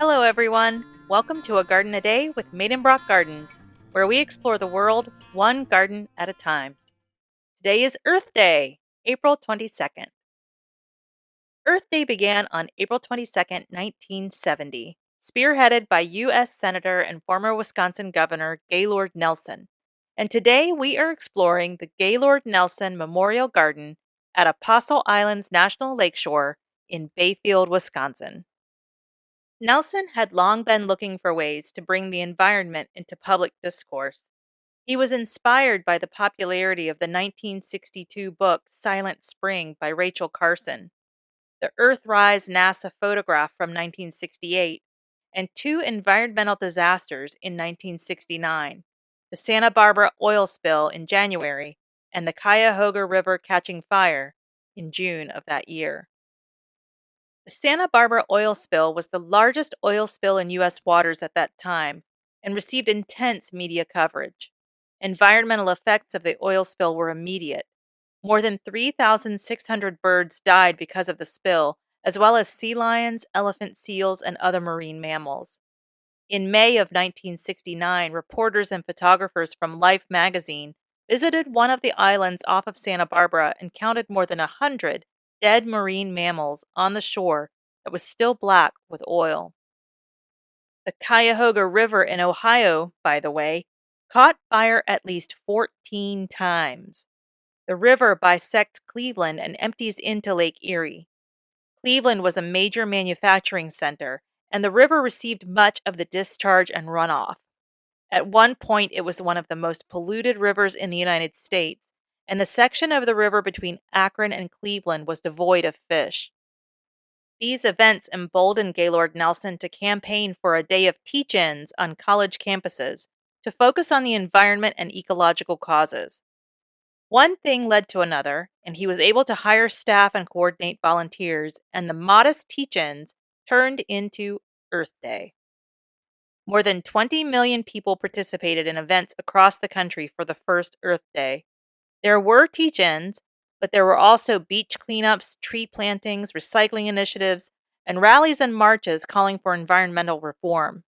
Hello, everyone. Welcome to A Garden a Day with Maidenbrock Gardens, where we explore the world one garden at a time. Today is Earth Day, April 22nd. Earth Day began on April 22nd, 1970, spearheaded by U.S. Senator and former Wisconsin Governor Gaylord Nelson. And today we are exploring the Gaylord Nelson Memorial Garden at Apostle Islands National Lakeshore in Bayfield, Wisconsin. Nelson had long been looking for ways to bring the environment into public discourse. He was inspired by the popularity of the 1962 book Silent Spring by Rachel Carson, the Earthrise NASA photograph from 1968, and two environmental disasters in 1969, the Santa Barbara oil spill in January and the Cuyahoga River catching fire in June of that year. The Santa Barbara oil spill was the largest oil spill in U.S. waters at that time and received intense media coverage. Environmental effects of the oil spill were immediate. More than 3,600 birds died because of the spill, as well as sea lions, elephant seals, and other marine mammals. In May of 1969, reporters and photographers from Life magazine visited one of the islands off of Santa Barbara and counted more than 100 dead marine mammals on the shore that was still black with oil. The Cuyahoga River in Ohio, by the way, caught fire at least 14 times. The river bisects Cleveland and empties into Lake Erie. Cleveland was a major manufacturing center, and the river received much of the discharge and runoff. At one point, it was one of the most polluted rivers in the United States, and the section of the river between Akron and Cleveland was devoid of fish. These events emboldened Gaylord Nelson to campaign for a day of teach-ins on college campuses to focus on the environment and ecological causes. One thing led to another, and he was able to hire staff and coordinate volunteers, and the modest teach-ins turned into Earth Day. More than 20 million people participated in events across the country for the first Earth Day. There were teach-ins, but there were also beach cleanups, tree plantings, recycling initiatives, and rallies and marches calling for environmental reform.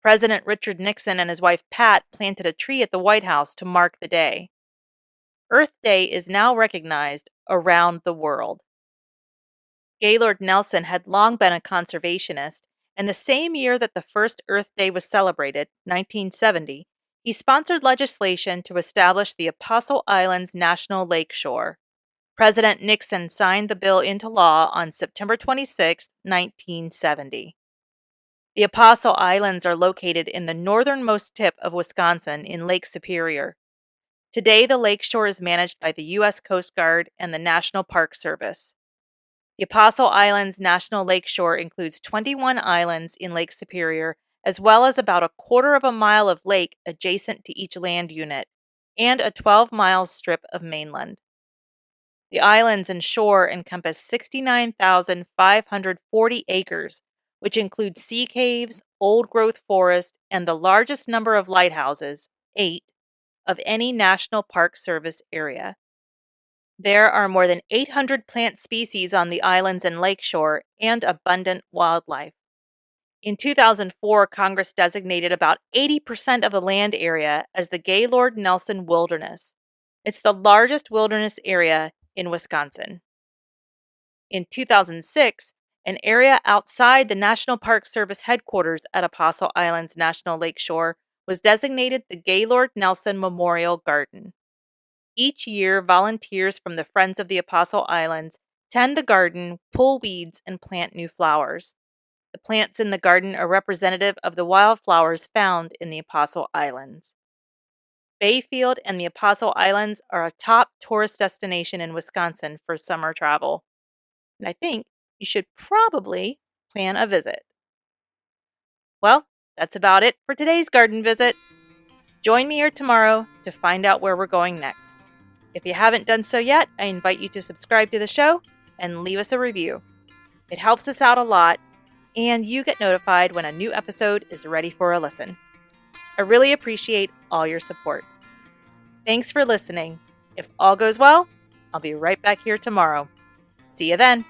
President Richard Nixon and his wife Pat planted a tree at the White House to mark the day. Earth Day is now recognized around the world. Gaylord Nelson had long been a conservationist, and the same year that the first Earth Day was celebrated, 1970, he sponsored legislation to establish the Apostle Islands National Lakeshore. President Nixon signed the bill into law on September 26, 1970. The Apostle Islands are located in the northernmost tip of Wisconsin in Lake Superior. Today, the lakeshore is managed by the U.S. Coast Guard and the National Park Service. The Apostle Islands National Lakeshore includes 21 islands in Lake Superior, as well as about a quarter of a mile of lake adjacent to each land unit, and a 12-mile strip of mainland. The islands and shore encompass 69,540 acres, which include sea caves, old-growth forest, and the largest number of lighthouses, 8, of any National Park Service area. There are more than 800 plant species on the islands and lakeshore, and abundant wildlife. In 2004, Congress designated about 80% of the land area as the Gaylord Nelson Wilderness. It's the largest wilderness area in Wisconsin. In 2006, an area outside the National Park Service headquarters at Apostle Islands National Lakeshore was designated the Gaylord Nelson Memorial Garden. Each year, volunteers from the Friends of the Apostle Islands tend the garden, pull weeds, and plant new flowers. The plants in the garden are representative of the wildflowers found in the Apostle Islands. Bayfield and the Apostle Islands are a top tourist destination in Wisconsin for summer travel, and I think you should probably plan a visit. Well, that's about it for today's garden visit. Join me here tomorrow to find out where we're going next. If you haven't done so yet, I invite you to subscribe to the show and leave us a review. It helps us out a lot, and you get notified when a new episode is ready for a listen. I really appreciate all your support. Thanks for listening. If all goes well, I'll be right back here tomorrow. See you then.